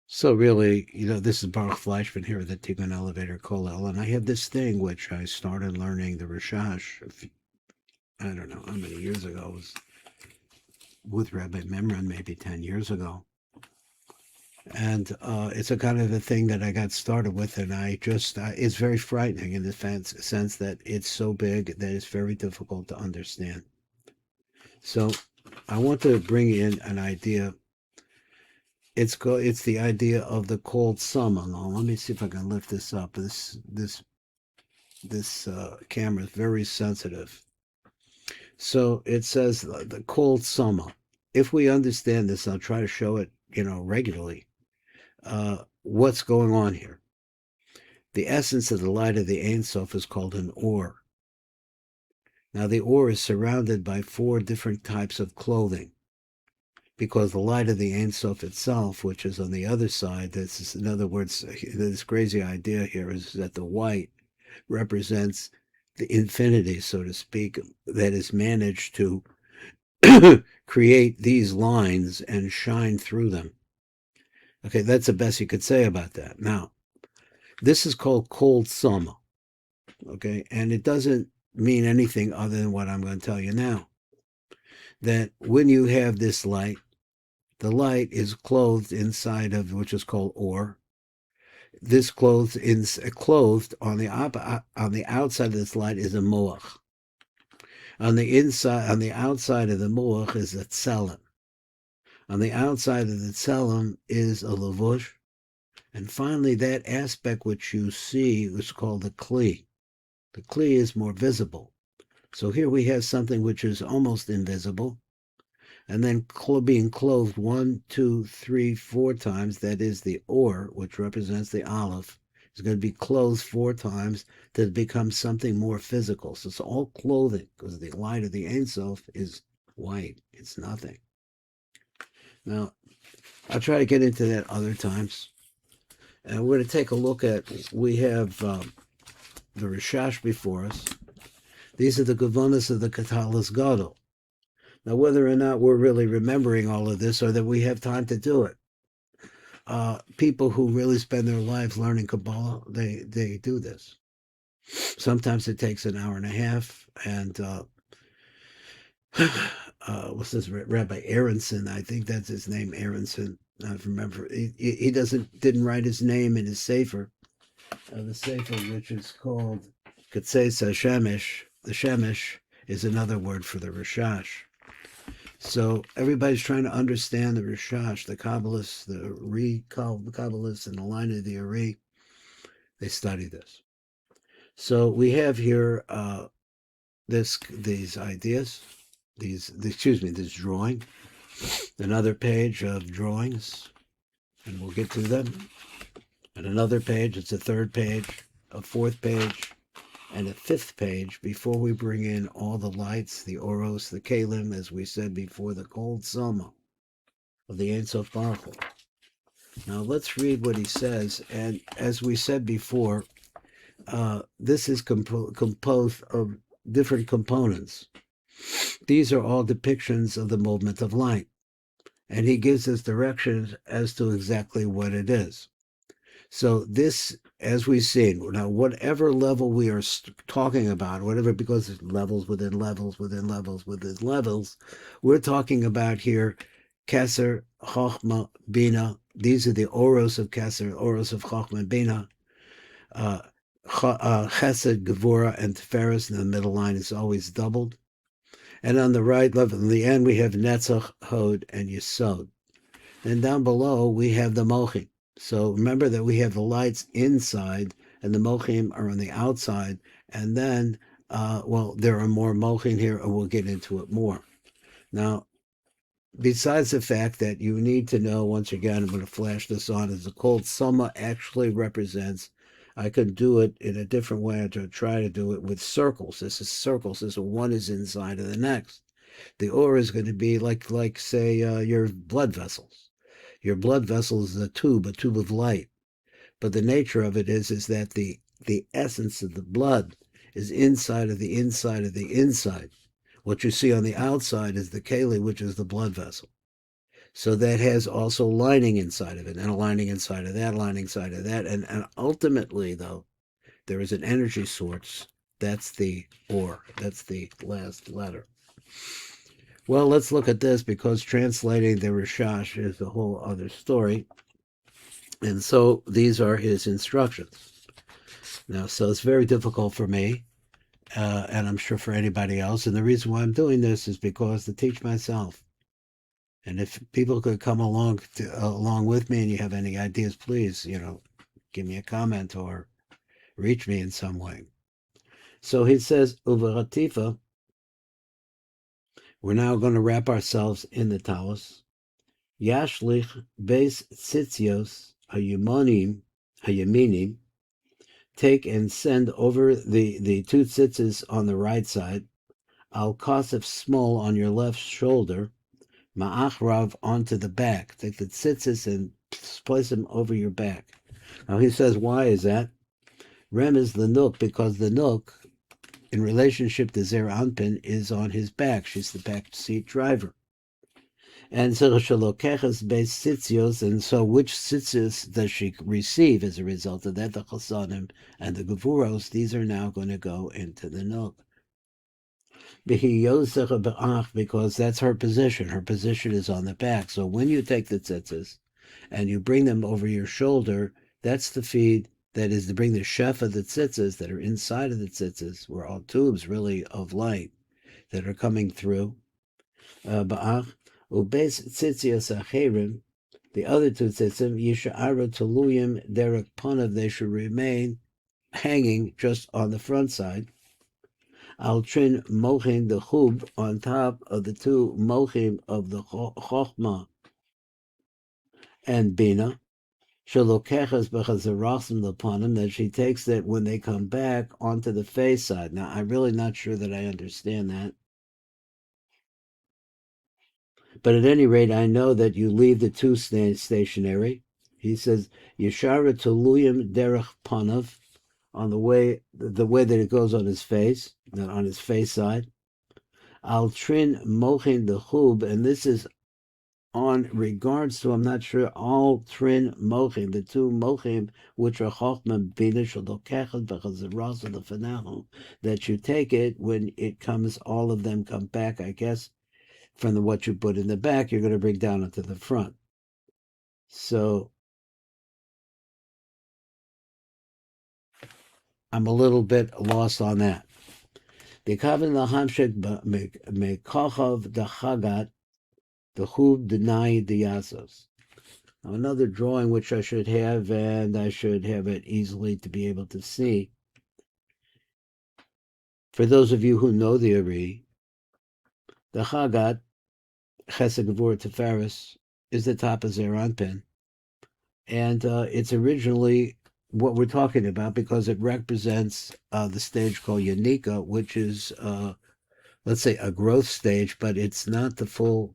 So really, this is Baruch Fleischman here at the Tikkun Elevator Kollel, and I have this thing which I started learning the RASHASH, I don't know how many years ago. It was with Rabbi Memron, maybe 10 years ago. And it's a kind of a thing that I got started with, and I just, it's very frightening in the sense that it's so big that it's very difficult to understand. So I want to bring in an idea. It's the idea of the cold summer. Now, let me see if I can lift this up. This camera is very sensitive. So it says the cold summer. If we understand this, I'll try to show it, regularly. What's going on here? The essence of the light of the Ein Sof is called an or. Now the or is surrounded by 4 different types of clothing, because the light of the Ein Sof itself, which is on the other side, in other words, this crazy idea here is that the white represents the infinity, so to speak, that has managed to create these lines and shine through them. Okay, that's the best you could say about that. Now, this is called cold summer, okay, and it doesn't mean anything other than what I'm going to tell you now. That when you have this light, the light is clothed inside of, which is called or. This clothed on the outside of this light is a moach. On the outside of the moach is a tselem. On the outside of the tselem is a lavush. And finally, that aspect which you see is called the kli. The kli is more visible. So here we have something which is almost invisible, and then being clothed 1, 2, 3, 4 times. That is the or, which represents the aleph, is going to be clothed 4 times to become something more physical. So it's all clothing, because the light of the Ein Sof is white. It's nothing. Now, I'll try to get into that other times. And we're going to take a look at, we have the RASHASH before us. These are the Gavonas of the Talit Hagadol. Now, whether or not we're really remembering all of this or that we have time to do it, people who really spend their lives learning Kabbalah, they do this. Sometimes it takes an hour and a half, and what's this, Rabbi Aronson, I think that's his name, Aronson. I remember he didn't write his name in his sefer, the sefer which is called Ketzeis HaShemesh. The Shemesh is another word for the RASHASH. So everybody's trying to understand the RASHASH, the Kabbalists, the Kabbalists, and the line of the Ari. They study this. So we have here these ideas, this drawing, another page of drawings, and we'll get to them. And another page, it's a 3rd page, a 4th page, and a 5th page before we bring in all the lights, the oros, the kalim, as we said before, the cold summer of the Ein Sof Baruch Hu. Now let's read what he says. And as we said before, this is composed of different components. These are all depictions of the movement of light. And he gives us directions as to exactly what it is. So this, as we've seen, now whatever level we are talking about, whatever, because it's levels within levels within levels within levels, we're talking about here Keser, Chochma, Bina. These are the oros of Keser, oros of Chochma, Bina. Chesed, Gevura, and Tiferes. In the middle line is always doubled. And on the right level, in the end, we have Netzach, Hod, and Yesod. And down below, we have the Mochim. So remember that we have the lights inside, and the Mochim are on the outside. And then, there are more Mochim here, and we'll get into it more. Now, besides the fact that you need to know, once again, I'm going to flash this on, is the cold summer actually represents, I could do it in a different way. I try to do it with circles. This is circles. This one is inside of the next. The or is going to be like say, your blood vessels. Your blood vessel is a tube of light. But the nature of it is that the essence of the blood is inside of the inside of the inside. What you see on the outside is the keli, which is the blood vessel. So that has also lining inside of it, and a lining inside of that, lining inside of that. And ultimately, though, there is an energy source. That's the or. That's the last letter. Well, let's look at this, because translating the Rashash is a whole other story. And so these are his instructions. Now, so it's very difficult for me, and I'm sure for anybody else. And the reason why I'm doing this is because to teach myself. And if people could come along with me, and you have any ideas, please, give me a comment or reach me in some way. So he says, Uvaratifa, we're now going to wrap ourselves in the talus. Yashlich beis tzitzios hayaminim, take and send over the two tzitzis on the right side, al kasef small on your left shoulder, ma'achrav onto the back. Take the tzitzis and place them over your back. Now he says, why is that? Rem is the nook, because the nook, in relationship to Zer Anpin, is on his back. She's the back seat driver. And so Shalokeches beis Sitzios, and so which Sitzios does she receive as a result of that? The Chasanim and the Gevuros, these are now going to go into the nook. Because that's her position. Her position is on the back. So when you take the tzitzis and you bring them over your shoulder, that's the feed. That is to bring the shefa, the tzitzis that are inside of the tzitzis, were all tubes really of light that are coming through. Ba'ach ubeis tzitzios acherim, the other two tzitzim, yisha'aru teluyim derek panav, they should remain hanging just on the front side. Al trin mochin, the chub, on top of the two mochim of the chochma and bina. Shalokeches b'chazarasim lepanim, that she takes that when they come back onto the face side. Now, I'm really not sure that I understand that. But at any rate, I know that you leave the two stationary. He says, Yeshara teluyim derech panav, on the way that it goes on his face, on his face side. Al trin mochin the chub, and this is on regards to, I'm not sure, all trin mochim, the two mochim, which are chochma bina shalokechad b'chazaras of the finahu, that you take it when it comes, all of them come back, I guess, from what you put in the back, you're going to bring down into the front. So I'm a little bit lost on that. The kavan lahamshik mekachav the chagat, the chub denai the yasos. Now another drawing which I should have, and I should have it easily to be able to see. For those of you who know the Ari, the chagat, chesed gevur teferis, is the top of Zer Anpin. And it's originally what we're talking about because it represents the stage called Yanika, which is, let's say, a growth stage, but it's not the full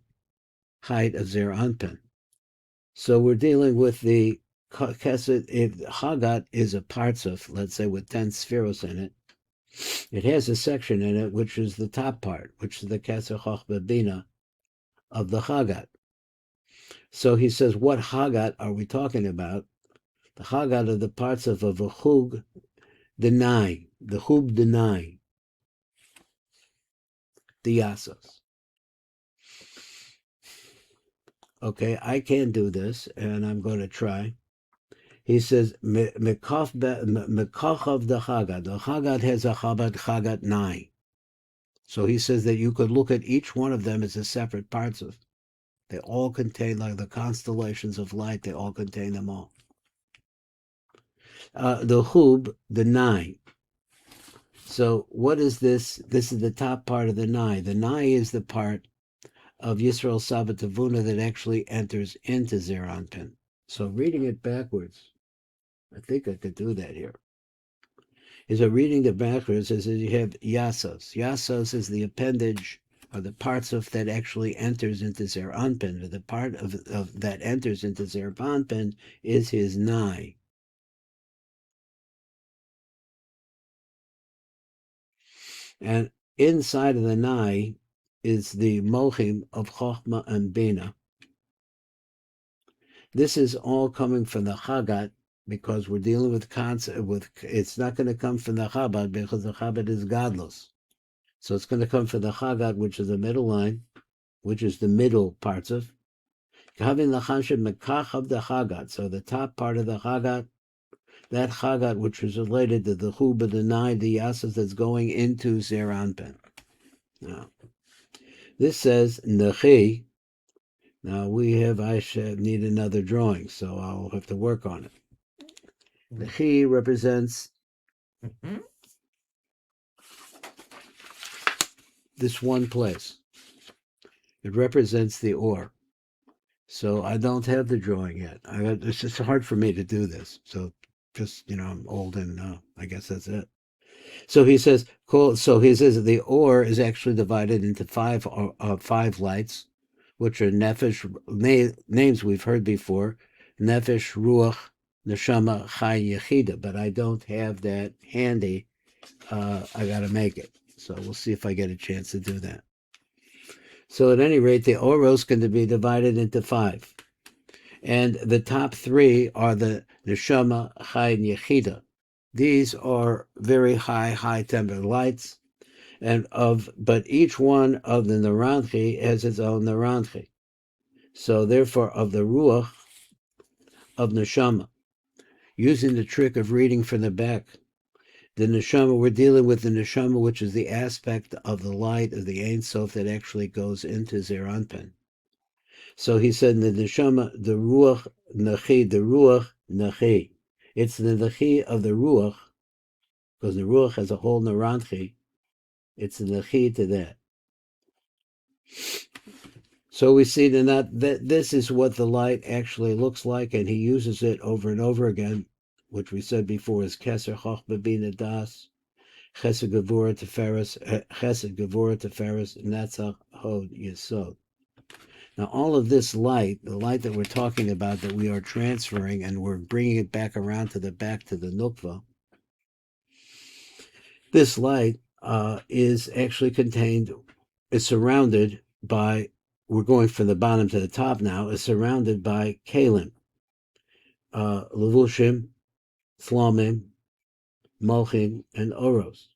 height of Zer Anpin. So we're dealing with the Kesed. If Hagat is a partzuf, let's say, with 10 spheros in it, it has a section in it which is the top part, which is the Kesed Chochma Bina of the Hagat. So he says, what Hagat are we talking about? The Hagat are the parts of a chug denai, the chub denai, the yasos. Okay, I can't do this, and I'm going to try. He says, Mekachav the Hagat. The Hagat has a Chagat 9. So he says that you could look at each one of them as a separate parts of. They all contain, like the constellations of light, they all contain them all. The Hub, the 9. So what is this? This is the top part of the Nai. The Nai is the part of Yisrael Sabatavuna that actually enters into Zer Anpin. So reading it backwards, I think I could do that here. Is reading it backwards is you have Yasos. Yasos is the appendage or the parts of that actually enters into Zer Anpin. The part of that enters into Zer Anpin is his Nai. And inside of the Nai is the Mochim of Chochma and Bina. This is all coming from the Chagat, because we're dealing with concept. It's not going to come from the Chabad, because the Chabad is godless. So it's going to come from the Chagat, which is the middle line, which is the middle parts of. Having the Mekach of the Chagat. So the top part of the Chagat, that Chagat which is related to the Chuba, the 9, the Yasas that's going into Zeranpen. Now, this says Nechi. Now I should need another drawing, so I'll have to work on it. Nechi represents this one place. It represents the Or. So I don't have the drawing yet. It's just hard for me to do this. So just, I'm old and I guess that's it. So he says, that the Or is actually divided into five lights, which are Nefesh, names we've heard before, Nefesh, Ruach, Neshama, Chai, Yechida, but I don't have that handy. I got to make it. So we'll see if I get a chance to do that. So at any rate, the Oros can be divided into 5. And the top 3 are the Neshama, Chai, and Yechida. These are very high temperature lights, but each one of the Naranchi has its own Naranchi. So therefore, of the Ruach of Neshama, using the trick of reading from the back, the Neshama, we're dealing with the Neshama, which is the aspect of the light of the Ein Sof that actually goes into Zeranpen. So he said the Neshama, the Ruach Nachi. It's the Nachi of the Ruach, because the Ruach has a whole Naranchi. It's the Nachi to that. So we see that this is what the light actually looks like, and he uses it over and over again, which we said before is Keser Chochma Bina Das, Chesed Gevura Teferes, Netzach Hod Yesod. Now all of this light, the light that we're talking about, that we are transferring and we're bringing it back around to the Nukva, this light is actually is surrounded by, we're going from the bottom to the top now, is surrounded by Kalim, Levushim, Slomim, Molchin, and Oros.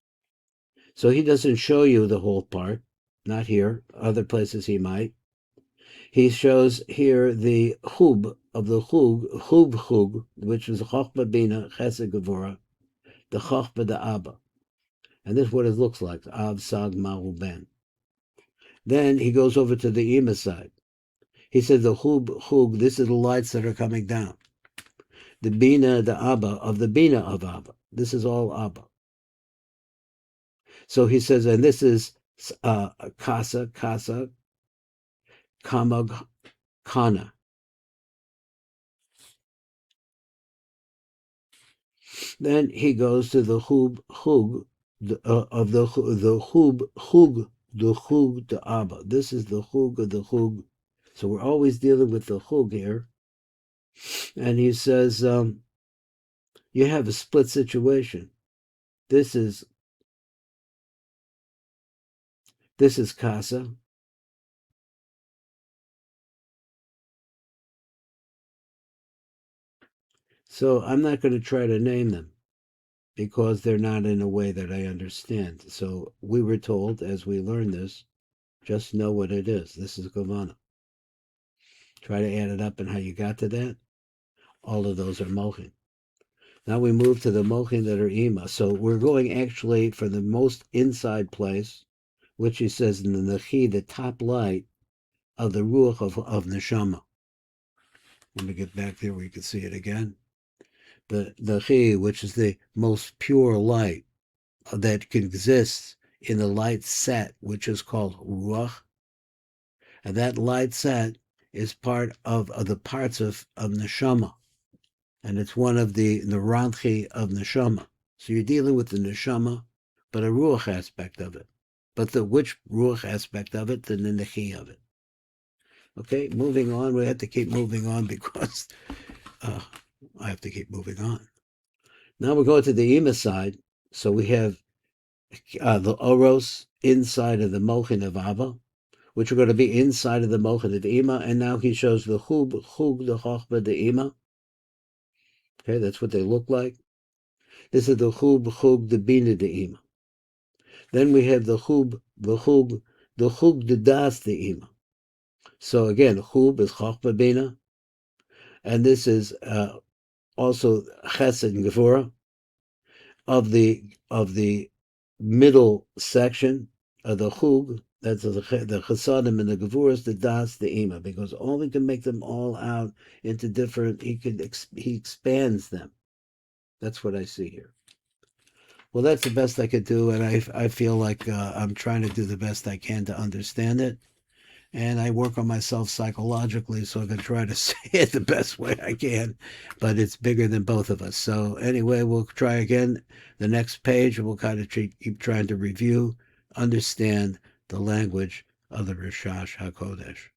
So he doesn't show you the whole part, not here, other places he might. He shows here the Chub of the Chub, which is Chochma Bina, Chesed Gevura, the Chochma the Abba. And this is what it looks like, Av, Sag, Mahu, Ben. Then he goes over to the Ima side. He said the Chug, this is the lights that are coming down. The Bina, the Abba, of the Bina of Abba. This is all Abba. So he says, and this is Kasa, Kamag, Kana. Then he goes to the Chug, of the Chug, the Abba. This is the Chug of the Chug. So we're always dealing with the Chug here. And he says, you have a split situation. This is Kasa. So I'm not going to try to name them, because they're not in a way that I understand. So we were told, as we learned this, just know what it is. This is Gavana. Try to add it up and how you got to that. All of those are Mochin. Now we move to the Mochin that are Ima. So we're going actually for the most inside place, which he says in the Nechi, the top light of the Ruach of Neshama. Let me get back there where you can see it again. The Nechi, which is the most pure light that exists in the light set, which is called Ruach. And that light set is part of the parts of Neshama. And it's one of the Naranchi of Neshama. So you're dealing with the Neshama, but a Ruach aspect of it. But which Ruach aspect of it? The Nechi of it. Okay, moving on. We have to keep moving on because I have to keep moving on. Now we're going to the Ima side. So we have the Oros inside of the Mochin of Abba, which are going to be inside of the mocha de ima, and now he shows the chug the chochma de ima. Okay, that's what they look like. This is the chug de bina de ima. Then we have the chug de das de ima. So again, chug is chochma bina, and this is also chesed and gevura of the middle section of the chug. That's the chesadim and the gevuras, the das, the ima, because only to make them all out into different, he expands them. That's what I see here. Well, that's the best I could do, and I feel like I'm trying to do the best I can to understand it, and I work on myself psychologically so I can try to say it the best way I can, but it's bigger than both of us. So anyway, we'll try again the next page, and we'll kind of keep trying to review, understand the language of the RASHASH HaKodesh.